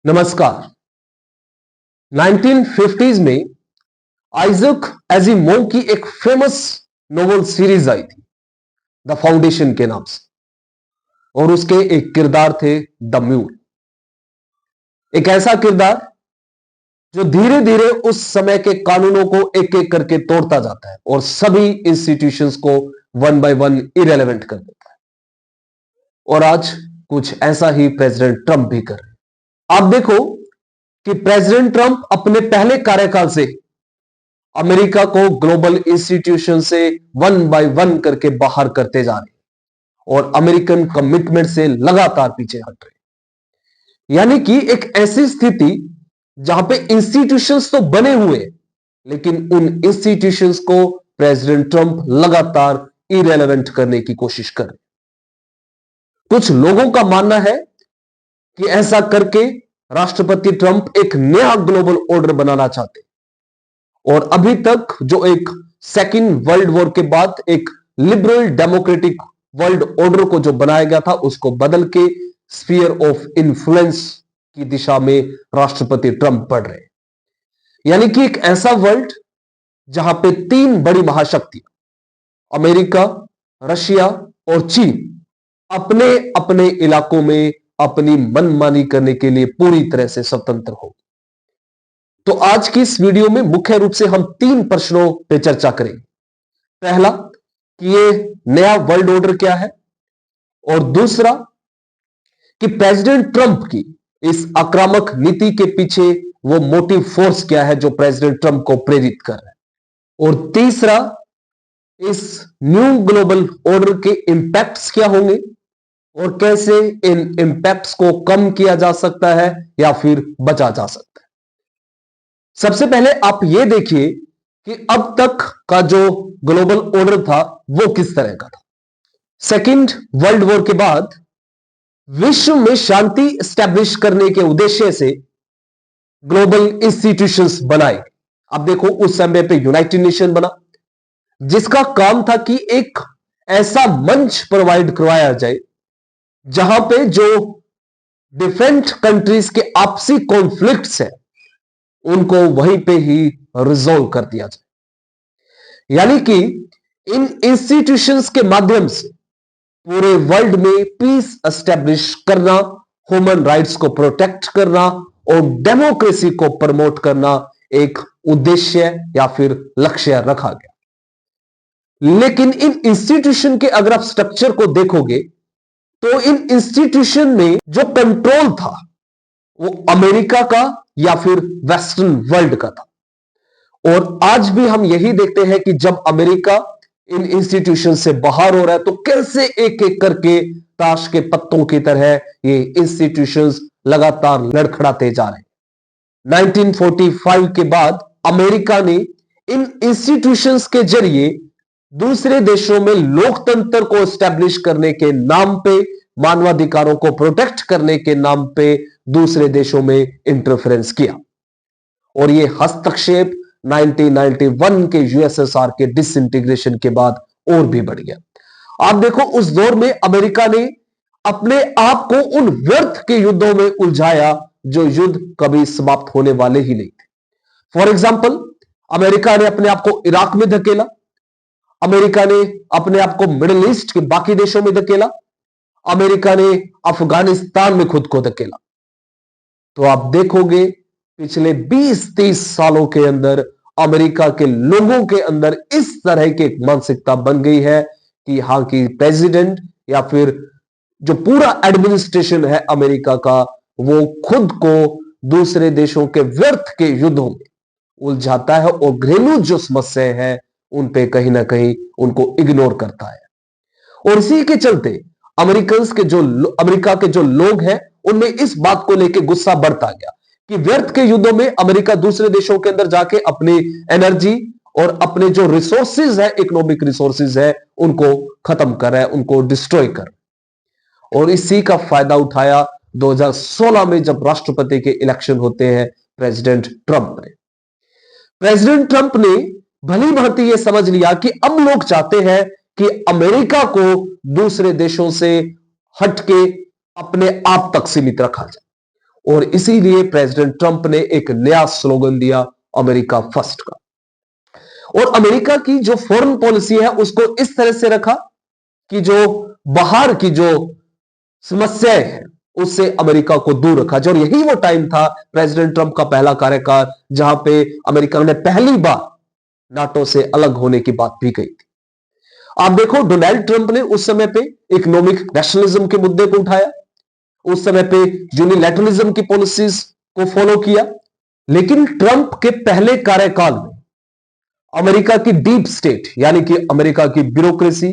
नमस्कार। 1950s में Isaac एजिमोव की एक फेमस नोवेल सीरीज आई थी द फाउंडेशन के नाम से, और उसके एक किरदार थे द म्यूल। एक ऐसा किरदार जो धीरे धीरे उस समय के कानूनों को एक एक करके तोड़ता जाता है और सभी इंस्टीट्यूशंस को वन बाय वन इरेलेवेंट कर देता है। और आज कुछ ऐसा ही प्रेसिडेंट ट्रंप भी कर रहे हैं। आप देखो कि प्रेसिडेंट ट्रंप अपने पहले कार्यकाल से अमेरिका को ग्लोबल इंस्टीट्यूशन से वन बाय वन करके बाहर करते जा रहे हैं और अमेरिकन कमिटमेंट से लगातार पीछे हट रहे हैं। यानी कि एक ऐसी स्थिति जहां पे इंस्टीट्यूशंस तो बने हुए हैं, लेकिन उन इंस्टीट्यूशंस को प्रेसिडेंट ट्रंप लगातार इरेलेवेंट करने की कोशिश कर रहे हैं। कुछ लोगों का मानना है कि ऐसा करके राष्ट्रपति ट्रंप एक नया ग्लोबल ऑर्डर बनाना चाहते, और अभी तक जो एक सेकेंड वर्ल्ड वॉर के बाद एक लिबरल डेमोक्रेटिक वर्ल्ड ऑर्डर को जो बनाया गया था, उसको बदल के स्फीयर ऑफ इन्फ्लुएंस की दिशा में राष्ट्रपति ट्रंप बढ़ रहे हैं। यानी कि एक ऐसा वर्ल्ड जहां पे तीन बड़ी महाशक्तियां अमेरिका, रशिया और चीन अपने अपने इलाकों में अपनी मनमानी करने के लिए पूरी तरह से स्वतंत्र हो। तो आज की इस वीडियो में मुख्य रूप से हम तीन प्रश्नों पर चर्चा करेंगे। पहला कि ये नया वर्ल्ड ऑर्डर क्या है, और दूसरा कि प्रेसिडेंट ट्रंप की इस आक्रामक नीति के पीछे वो मोटिव फोर्स क्या है जो प्रेसिडेंट ट्रंप को प्रेरित कर रहा है, और तीसरा इस न्यू ग्लोबल ऑर्डर के इंपैक्ट्स क्या होंगे और कैसे इन इंपैक्ट्स को कम किया जा सकता है या फिर बचा जा सकता है। सबसे पहले आप यह देखिए कि अब तक का जो ग्लोबल ऑर्डर था वो किस तरह का था। सेकेंड वर्ल्ड वॉर के बाद विश्व में शांति स्टैब्लिश करने के उद्देश्य से ग्लोबल इंस्टीट्यूशंस बनाए। अब देखो उस समय पे यूनाइटेड नेशन बना, जिसका काम था कि एक ऐसा मंच प्रोवाइड करवाया जाए जहां पे जो डिफरेंट कंट्रीज के आपसी कॉन्फ्लिक्ट्स हैं उनको वहीं पे ही रिजोल्व कर दिया जाए। यानी कि इन इंस्टीट्यूशंस के माध्यम से पूरे वर्ल्ड में पीस एस्टेब्लिश करना, ह्यूमन राइट्स को प्रोटेक्ट करना और डेमोक्रेसी को प्रमोट करना एक उद्देश्य या फिर लक्ष्य रखा गया। लेकिन इन इंस्टीट्यूशन के अगर आप स्ट्रक्चर को देखोगे तो इन इंस्टीट्यूशन में जो कंट्रोल था वो अमेरिका का या फिर वेस्टर्न वर्ल्ड का था। और आज भी हम यही देखते हैं कि जब अमेरिका इन इंस्टीट्यूशन से बाहर हो रहा है तो कैसे एक एक करके ताश के पत्तों की तरह ये इंस्टीट्यूशंस लगातार लड़खड़ाते जा रहे हैं। 1945 के बाद अमेरिका ने इन इंस्टीट्यूशंस के जरिए दूसरे देशों में लोकतंत्र को एस्टैब्लिश करने के नाम पे, मानवाधिकारों को प्रोटेक्ट करने के नाम पे दूसरे देशों में इंटरफेरेंस किया, और यह हस्तक्षेप 1991 के यूएसएसआर के डिसइंटीग्रेशन के बाद और भी बढ़ गया। आप देखो उस दौर में अमेरिका ने अपने आप को उन व्यर्थ के युद्धों में उलझाया जो युद्ध कभी समाप्त होने वाले ही नहीं थे। फॉर एग्जाम्पल, अमेरिका ने अपने आप को इराक में धकेला, अमेरिका ने अपने आप को मिडिल ईस्ट के बाकी देशों में धकेला, अमेरिका ने अफगानिस्तान में खुद को धकेला। तो आप देखोगे पिछले 20-30 सालों के अंदर अमेरिका के लोगों के अंदर इस तरह की एक मानसिकता बन गई है कि हां कि प्रेसिडेंट या फिर जो पूरा एडमिनिस्ट्रेशन है अमेरिका का, वो खुद को दूसरे देशों के व्यर्थ के युद्धों में उलझाता है और घरेलू जो समस्याएं हैं उन पे कहीं ना कहीं उनको इग्नोर करता है। और इसी के चलते अमेरिका के जो लोग हैं उनमें इस बात को लेकर गुस्सा बढ़ता गया कि व्यर्थ के युद्धों में अमेरिका दूसरे देशों के अंदर जाके अपनी एनर्जी और अपने जो रिसोर्सेज है, इकोनॉमिक रिसोर्सेज है, उनको खत्म कर रहा है, उनको डिस्ट्रॉय कर रहा है। और इसी का फायदा उठाया 2016 में जब राष्ट्रपति के इलेक्शन होते हैं प्रेसिडेंट ट्रंप ने भली भांति यह समझ लिया कि अब लोग चाहते हैं कि अमेरिका को दूसरे देशों से हटके अपने आप तक सीमित रखा जाए, और इसीलिए प्रेसिडेंट ट्रंप ने एक नया स्लोगन दिया, अमेरिका फर्स्ट का। और अमेरिका की जो फॉरेन पॉलिसी है उसको इस तरह से रखा कि जो बाहर की जो समस्याएं हैं उससे अमेरिका को दूर रखा जाए। और यही वो टाइम था प्रेसिडेंट ट्रंप का पहला कार्यकाल जहां पे अमेरिका ने पहली बार नाटो से अलग होने की बात भी कही थी। आप देखो, डोनाल्ड ट्रंप ने उस समय पे इकोनॉमिक नेशनलिज्म के मुद्दे को उठाया, उस समय पे यूनिलैटरलिज्म की पॉलिसीज को फॉलो किया। लेकिन ट्रंप के पहले कार्यकाल में अमेरिका की डीप स्टेट यानी कि अमेरिका की ब्यूरोक्रेसी,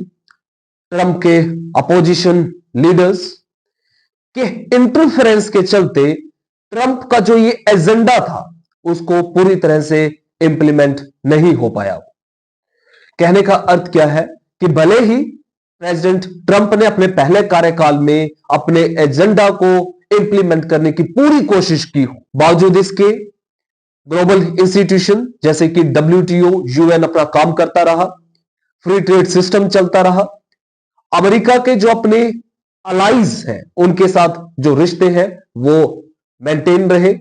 ट्रंप के अपोजिशन लीडर्स के इंटरफेरेंस के चलते ट्रंप का जो ये एजेंडा था उसको पूरी तरह से इंप्लीमेंट नहीं हो पाया। कहने का अर्थ क्या है कि भले ही प्रेसिडेंट ट्रंप ने अपने पहले कार्यकाल में अपने एजेंडा को इंप्लीमेंट करने की पूरी कोशिश की हो, बावजूद इसके ग्लोबल इंस्टीट्यूशन जैसे कि WTO, UN अपना काम करता रहा, फ्री ट्रेड सिस्टम चलता रहा, अमेरिका के जो अपने अलाइज हैं उनके साथ जो रिश्ते हैं वो मेंटेन रहे।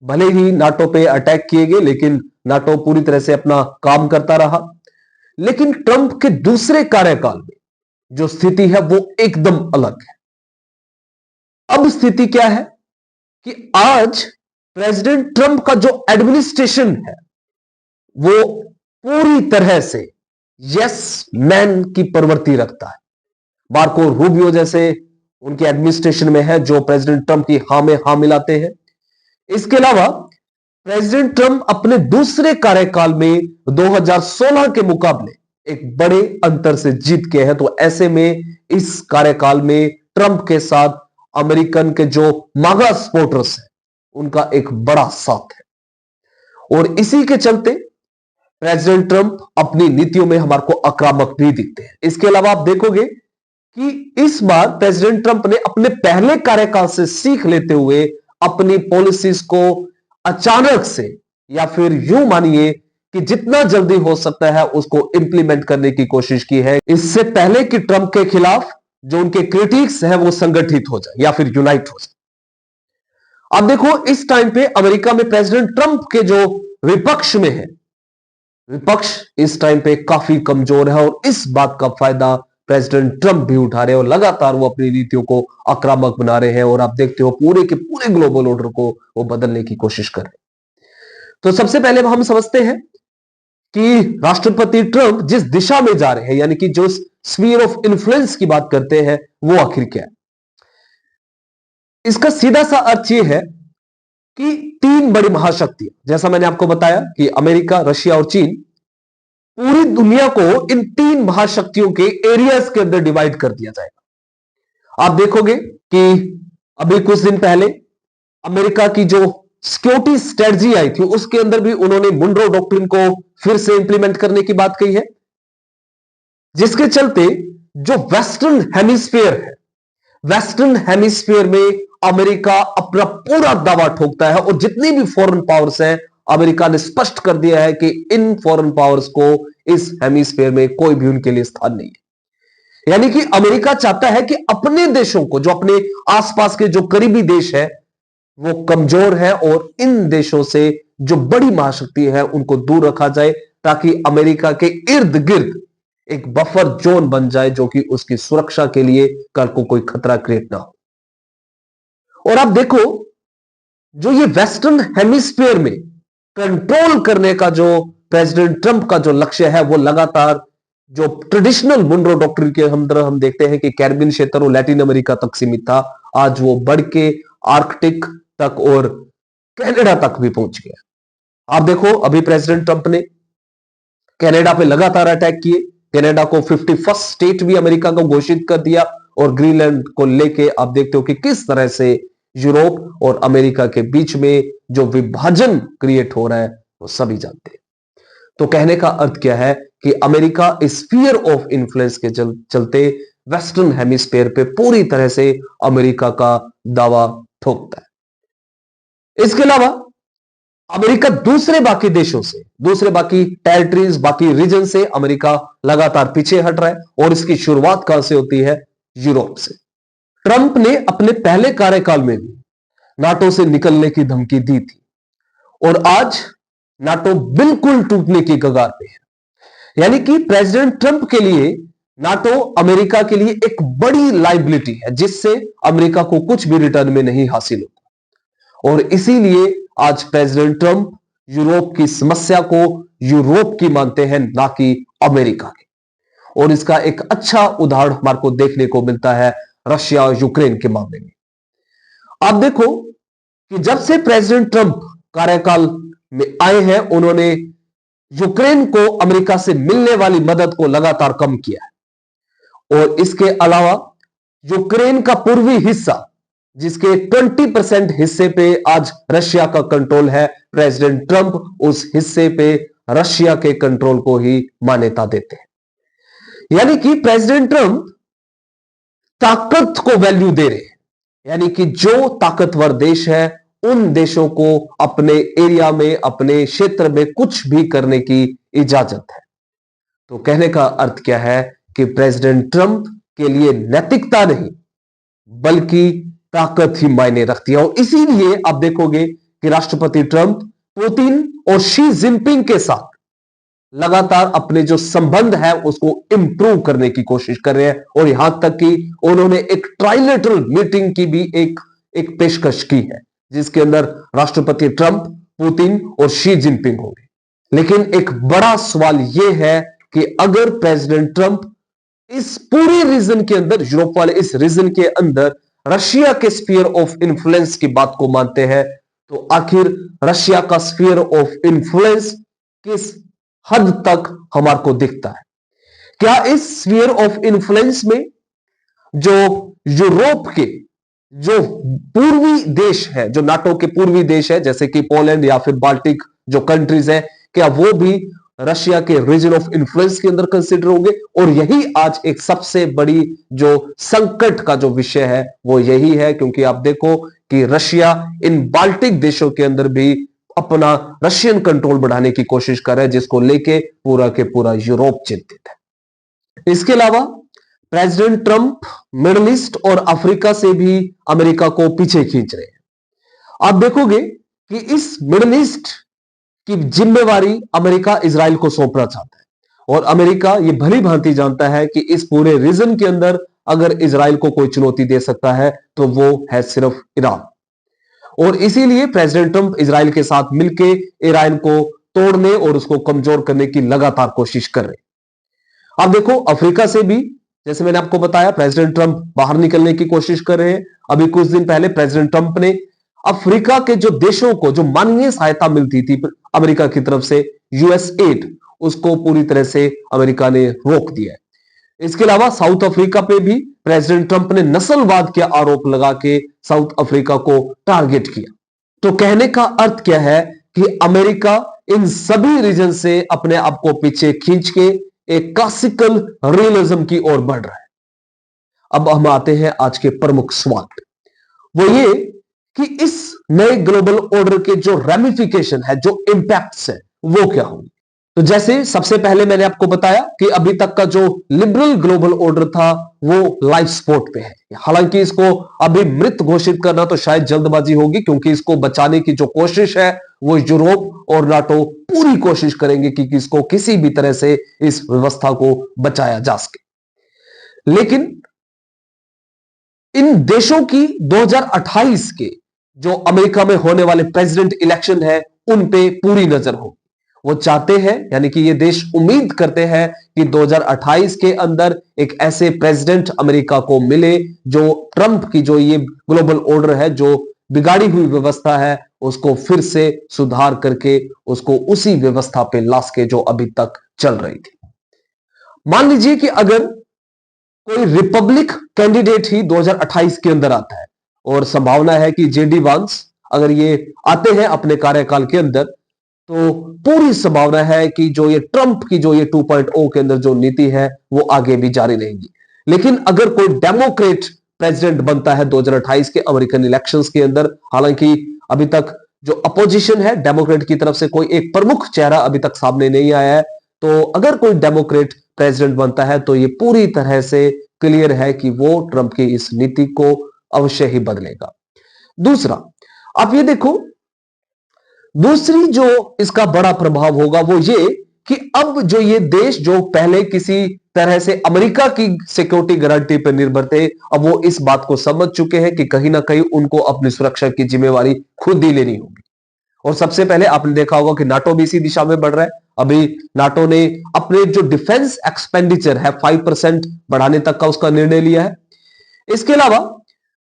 भले ही नाटो पे अटैक किए गए लेकिन नाटो पूरी तरह से अपना काम करता रहा। लेकिन ट्रंप के दूसरे कार्यकाल में जो स्थिति है वो एकदम अलग है। अब स्थिति क्या है कि आज प्रेसिडेंट ट्रंप का जो एडमिनिस्ट्रेशन है वो पूरी तरह से यस मैन की प्रवृत्ति रखता है। मार्को रूबियो जैसे उनके एडमिनिस्ट्रेशन में है जो प्रेसिडेंट ट्रंप की हां में हां मिलाते हैं। इसके अलावा प्रेसिडेंट ट्रंप अपने दूसरे कार्यकाल में 2016 के मुकाबले एक बड़े अंतर से जीत के हैं। तो ऐसे में इस कार्यकाल में ट्रंप के साथ अमेरिकन के जो मागा सपोर्टर्स हैं उनका एक बड़ा साथ है। और इसी के चलते प्रेसिडेंट ट्रंप अपनी नीतियों में हमारे को आक्रामक भी दिखते हैं। इसके अलावा आप देखोगे कि इस बार प्रेसिडेंट ट्रंप ने अपने पहले कार्यकाल से सीख लेते हुए अपनी पॉलिसीज को अचानक से या फिर यूं मानिए कि जितना जल्दी हो सकता है उसको इंप्लीमेंट करने की कोशिश की है, इससे पहले कि ट्रंप के खिलाफ जो उनके क्रिटिक्स है वो संगठित हो जाए या फिर यूनाइट हो जाए। अब देखो, इस टाइम पे अमेरिका में प्रेसिडेंट ट्रंप के जो विपक्ष में है, विपक्ष इस टाइम पे काफी कमजोर है और इस बात का फायदा प्रेसिडेंट ट्रंप भी उठा रहे हैं और लगातार वो अपनी नीतियों को आक्रामक बना रहे हैं। और आप देखते हो पूरे के पूरे ग्लोबल ऑर्डर को वो बदलने की कोशिश कर रहे हैं। तो सबसे पहले हम समझते हैं कि राष्ट्रपति ट्रंप जिस दिशा में जा रहे हैं यानी कि जो स्फीयर ऑफ इन्फ्लुएंस की बात करते हैं वो आखिर क्या है। इसका सीधा सा अर्थ यह है कि तीन बड़ी महाशक्तियां, जैसा मैंने आपको बताया कि अमेरिका, रशिया और चीन, पूरी दुनिया को इन तीन महाशक्तियों के एरियाज के अंदर डिवाइड कर दिया जाएगा। आप देखोगे कि अभी कुछ दिन पहले अमेरिका की जो सिक्योरिटी स्ट्रेटजी आई थी उसके अंदर भी उन्होंने मुनरो डॉक्ट्रिन को फिर से इंप्लीमेंट करने की बात कही है, जिसके चलते जो वेस्टर्न हेमिस्फीयर है, वेस्टर्न हेमिस्फीयर में अमेरिका अपना पूरा दावा ठोकता है। और जितनी भी फॉरेन पावर्स हैं, अमेरिका ने स्पष्ट कर दिया है कि इन फॉरेन पावर्स को इस हेमिस्फीयर में कोई भी उनके लिए स्थान नहीं है। यानी कि अमेरिका चाहता है कि अपने देशों को, जो अपने आसपास के जो करीबी देश है वो कमजोर है और इन देशों से जो बड़ी महाशक्ति है उनको दूर रखा जाए ताकि अमेरिका के इर्द गिर्द एक बफर जोन बन जाए जो कि उसकी सुरक्षा के लिए कल को कोई खतरा क्रिएट ना हो। और आप देखो, जो ये वेस्टर्न हेमिस्फीयर में कंट्रोल करने का जो प्रेसिडेंट ट्रंप का जो लक्ष्य है वो लगातार जो ट्रेडिशनल मुनरो डॉक्ट्रिन के अंदर हम देखते हैं कि कैरिबियन क्षेत्र और लैटिन अमेरिका तक सीमित था, आज वो बढ़ के आर्कटिक तक और कनाडा तक भी पहुंच गया। आप देखो, अभी प्रेसिडेंट ट्रंप ने कनाडा पे लगातार अटैक किए, कनाडा को 51st स्टेट भी अमेरिका को घोषित कर दिया और ग्रीनलैंड को लेके आप देखते हो कि किस तरह से यूरोप और अमेरिका के बीच में जो विभाजन क्रिएट हो रहा है वो सभी जानते हैं। तो कहने का अर्थ क्या है कि अमेरिका इस फियर ऑफ इन्फ्लुएंस के चलते वेस्टर्न हेमिस्फीयर पे पूरी तरह से अमेरिका का दावा ठोकता है। इसके अलावा अमेरिका दूसरे बाकी देशों से, दूसरे बाकी टेरिटरीज, बाकी रीजन से अमेरिका लगातार पीछे हट रहा है और इसकी शुरुआत कहां से होती है? यूरोप से। ट्रंप ने अपने पहले कार्यकाल में भी नाटो से निकलने की धमकी दी थी और आज नाटो बिल्कुल टूटने की कगार पे है। यानी कि प्रेसिडेंट ट्रंप के लिए नाटो अमेरिका के लिए एक बड़ी लाइबिलिटी है, जिससे अमेरिका को कुछ भी रिटर्न में नहीं हासिल होता। और इसीलिए आज प्रेसिडेंट ट्रंप यूरोप की समस्या को यूरोप की मानते हैं, ना कि अमेरिका की। और इसका एक अच्छा उदाहरण हमारे को देखने को मिलता है रशिया और यूक्रेन के मामले में। आप देखो कि जब से प्रेसिडेंट ट्रंप कार्यकाल में आए हैं, उन्होंने यूक्रेन को अमेरिका से मिलने वाली मदद को लगातार कम किया है। और इसके अलावा यूक्रेन का पूर्वी हिस्सा, जिसके 20% हिस्से पे आज रशिया का कंट्रोल है, प्रेसिडेंट ट्रंप उस हिस्से पे रशिया के कंट्रोल को ही मान्यता देते हैं। यानी कि प्रेसिडेंट ट्रंप ताकत को वैल्यू दे रहे हैं, यानी कि जो ताकतवर देश है उन देशों को अपने एरिया में, अपने क्षेत्र में कुछ भी करने की इजाजत है। तो कहने का अर्थ क्या है कि प्रेसिडेंट ट्रंप के लिए नैतिकता नहीं बल्कि ताकत ही मायने रखती है। और इसीलिए आप देखोगे कि राष्ट्रपति ट्रंप पुतिन और शी जिनपिंग के साथ लगातार अपने जो संबंध है उसको इंप्रूव करने की कोशिश कर रहे हैं। और यहां तक कि उन्होंने एक ट्राइलेटरल मीटिंग की भी एक पेशकश की है, जिसके अंदर राष्ट्रपति ट्रंप, पुतिन और शी जिनपिंग होंगे। लेकिन एक बड़ा सवाल यह है कि अगर प्रेसिडेंट ट्रंप इस पूरे रीजन के अंदर, यूरोप वाले इस रीजन के अंदर रशिया के स्फीयर ऑफ इन्फ्लुएंस की बात को मानते हैं, तो आखिर रशिया का स्फीयर ऑफ इन्फ्लुएंस किस हद तक हमारे को दिखता है? क्या इस स्फीयर ऑफ इन्फ्लुएंस में जो यूरोप के जो पूर्वी देश है, जो नाटो के पूर्वी देश है, जैसे कि पोलैंड या फिर बाल्टिक जो कंट्रीज है, क्या वो भी रशिया के रीजन ऑफ इन्फ्लुएंस के अंदर कंसिडर होंगे? और यही आज एक सबसे बड़ी जो संकट का जो विषय है वो यही है, क्योंकि आप देखो कि रशिया इन बाल्टिक देशों के अंदर भी अपना रशियन कंट्रोल बढ़ाने की कोशिश कर रहा है, जिसको लेके पूरा के पूरा यूरोप चिंतित है। इसके अलावा प्रेसिडेंट ट्रंप मिडिल ईस्ट और अफ्रीका से भी अमेरिका को पीछे खींच रहे हैं। आप देखोगे कि इस मिडिल ईस्ट की जिम्मेवारी अमेरिका इजराइल को सौंपना चाहता है। और अमेरिका ये भली भांति जानता है कि इस पूरे रीजन के अंदर अगर इजराइल को कोई चुनौती दे सकता है तो वो है सिर्फ ईरान। और इसीलिए प्रेसिडेंट ट्रंप इजराइल के साथ मिलकर ईरान को तोड़ने और उसको कमजोर करने की लगातार कोशिश कर रहे हैं। आप देखो अफ्रीका से भी, जैसे मैंने आपको बताया, प्रेसिडेंट ट्रंप बाहर निकलने की कोशिश कर रहे हैं। अभी कुछ दिन पहले प्रेसिडेंट ट्रंप ने अफ्रीका के जो देशों को जो मानवीय सहायता मिलती थी अमेरिका की तरफ से, यूएस एड, उसको पूरी तरह से अमेरिका ने रोक दिया है। इसके अलावा साउथ अफ्रीका पे भी प्रेसिडेंट ट्रंप ने नस्लवाद के आरोप लगा के साउथ अफ्रीका को टारगेट किया। तो कहने का अर्थ क्या है कि अमेरिका इन सभी रीजन से अपने आप को पीछे खींच के एक क्लासिकल रियलिज्म की ओर बढ़ रहा है। अब हम आते हैं आज के प्रमुख सवाल पे, वो ये कि इस नए ग्लोबल ऑर्डर के जो रेमिफिकेशन है, जो इंपैक्ट्स है, वो क्या होंगे। तो जैसे सबसे पहले मैंने आपको बताया कि अभी तक का जो लिबरल ग्लोबल ऑर्डर था वो लाइफ सपोर्ट पे है। हालांकि इसको अभी मृत घोषित करना तो शायद जल्दबाजी होगी, क्योंकि इसको बचाने की जो कोशिश है वो यूरोप और नाटो पूरी कोशिश करेंगे कि इसको किसी भी तरह से इस व्यवस्था को बचाया जा सके। लेकिन इन देशों की 2028 के जो अमेरिका में होने वाले प्रेसिडेंट इलेक्शन है उन पे पूरी नजर हो। वो चाहते हैं, यानी कि ये देश उम्मीद करते हैं कि 2028 के अंदर एक ऐसे प्रेसिडेंट अमेरिका को मिले जो ट्रंप की जो ये ग्लोबल ऑर्डर है, जो बिगाड़ी हुई व्यवस्था है, उसको फिर से सुधार करके उसको उसी व्यवस्था पे ला सके जो अभी तक चल रही थी। मान लीजिए कि अगर कोई रिपब्लिक कैंडिडेट ही 2028 के अंदर आता है, और संभावना है कि जेडी वांस अगर ये आते हैं अपने कार्यकाल के अंदर, तो पूरी संभावना है कि जो ये ट्रंप की जो ये 2.0 के अंदर जो नीति है वो आगे भी जारी रहेगी। लेकिन अगर कोई डेमोक्रेट प्रेसिडेंट बनता है 2028 के अमेरिकन इलेक्शंस के अंदर, हालांकि अभी तक जो अपोजिशन है डेमोक्रेट की तरफ से कोई एक प्रमुख चेहरा अभी तक सामने नहीं आया है, तो अगर कोई डेमोक्रेट प्रेसिडेंट बनता है तो ये पूरी तरह से क्लियर है कि वो ट्रंप की इस नीति को अवश्य ही बदलेगा। दूसरा, आप ये देखो, दूसरी जो इसका बड़ा प्रभाव होगा वो ये कि अब जो ये देश जो पहले किसी तरह से अमेरिका की सिक्योरिटी गारंटी पर निर्भर थे, अब वो इस बात को समझ चुके हैं कि कहीं ना कहीं उनको अपनी सुरक्षा की जिम्मेवारी खुद ही लेनी होगी। और सबसे पहले आपने देखा होगा कि नाटो भी इसी दिशा में बढ़ रहा है। अभी नाटो ने अपने जो डिफेंस एक्सपेंडिचर है 5% बढ़ाने तक का उसका निर्णय लिया है। इसके अलावा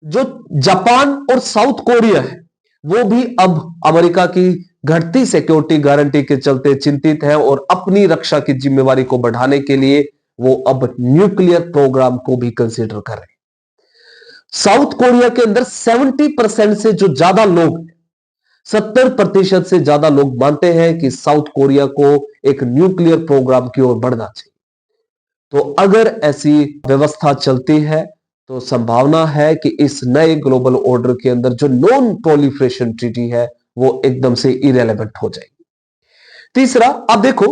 जो जापान और साउथ कोरिया है वो भी अब अमेरिका की घटती सिक्योरिटी गारंटी के चलते चिंतित है और अपनी रक्षा की जिम्मेवारी को बढ़ाने के लिए वो अब न्यूक्लियर प्रोग्राम को भी कंसीडर कर रहे हैं। साउथ कोरिया के अंदर 70% से जो ज्यादा लोग, 70% से ज्यादा लोग मानते हैं कि साउथ कोरिया को एक न्यूक्लियर प्रोग्राम की ओर बढ़ना चाहिए। तो अगर ऐसी व्यवस्था चलती है तो संभावना है कि इस नए ग्लोबल ऑर्डर के अंदर जो नॉन प्रोलिफरेशन ट्रीटी है वो एकदम से इरेलेवेंट हो जाएगी। तीसरा, आप देखो,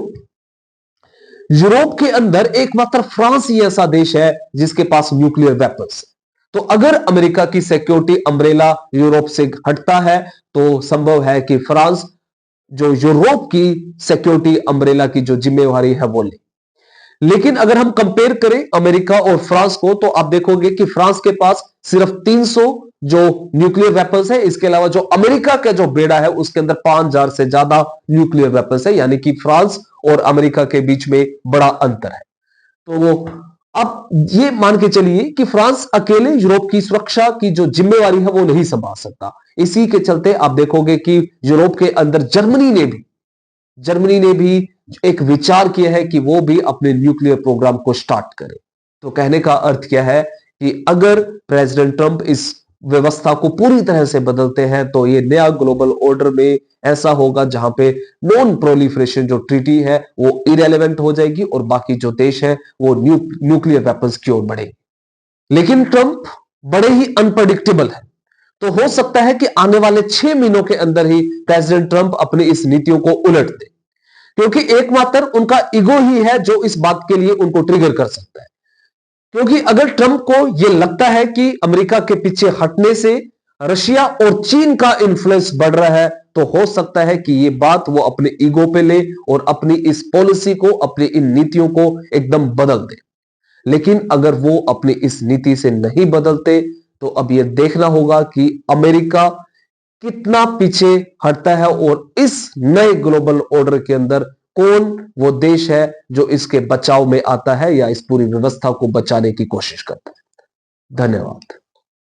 यूरोप के अंदर एकमात्र फ्रांस ही ऐसा देश है जिसके पास न्यूक्लियर वेपन्स है। तो अगर अमेरिका की सिक्योरिटी अम्ब्रेला यूरोप से हटता है तो संभव है कि फ्रांस जो यूरोप की सिक्योरिटी अम्ब्रेला की जो जिम्मेवारी है वो ले। लेकिन अगर हम कंपेयर करें अमेरिका और फ्रांस को तो आप देखोगे कि फ्रांस के पास सिर्फ 300 जो न्यूक्लियर वेपन्स है, इसके अलावा जो अमेरिका का जो बेड़ा है उसके अंदर 5000 से ज्यादा न्यूक्लियर वेपन्स है, यानी कि फ्रांस और अमेरिका के बीच में बड़ा अंतर है। तो वो अब ये मान के चलिए कि फ्रांस अकेले यूरोप की सुरक्षा की जो जिम्मेवारी है वो नहीं संभाल सकता। इसी के चलते आप देखोगे कि यूरोप के अंदर जर्मनी ने भी एक विचार किया है कि वो भी अपने न्यूक्लियर प्रोग्राम को स्टार्ट करे। तो कहने का अर्थ क्या है कि अगर प्रेसिडेंट ट्रंप इस व्यवस्था को पूरी तरह से बदलते हैं तो ये नया ग्लोबल ऑर्डर में ऐसा होगा जहां पे नॉन प्रोलिफरेशन जो ट्रीटी है वो इरेलेवेंट हो जाएगी और बाकी जो देश है वो न्यूक्लियर वेपन्स की ओर बढ़ेंगे। लेकिन ट्रंप बड़े ही अनप्रडिक्टेबल है, तो हो सकता है कि आने वाले 6 महीनों के अंदर ही प्रेसिडेंट ट्रंप अपनी इस नीतियों को उलट दे, क्योंकि एकमात्र उनका ईगो ही है जो इस बात के लिए उनको ट्रिगर कर सकता है। क्योंकि अगर ट्रंप को यह लगता है कि अमेरिका के पीछे हटने से रशिया और चीन का इन्फ्लुएंस बढ़ रहा है तो हो सकता है कि यह बात वो अपने ईगो पे ले और अपनी इस पॉलिसी को, अपनी इन नीतियों को एकदम बदल दे। लेकिन अगर वो अपनी इस नीति से नहीं बदलते तो अब यह देखना होगा कि अमेरिका कितना पीछे हटता है और इस नए ग्लोबल ऑर्डर के अंदर कौन वो देश है जो इसके बचाव में आता है या इस पूरी व्यवस्था को बचाने की कोशिश करता है। धन्यवाद।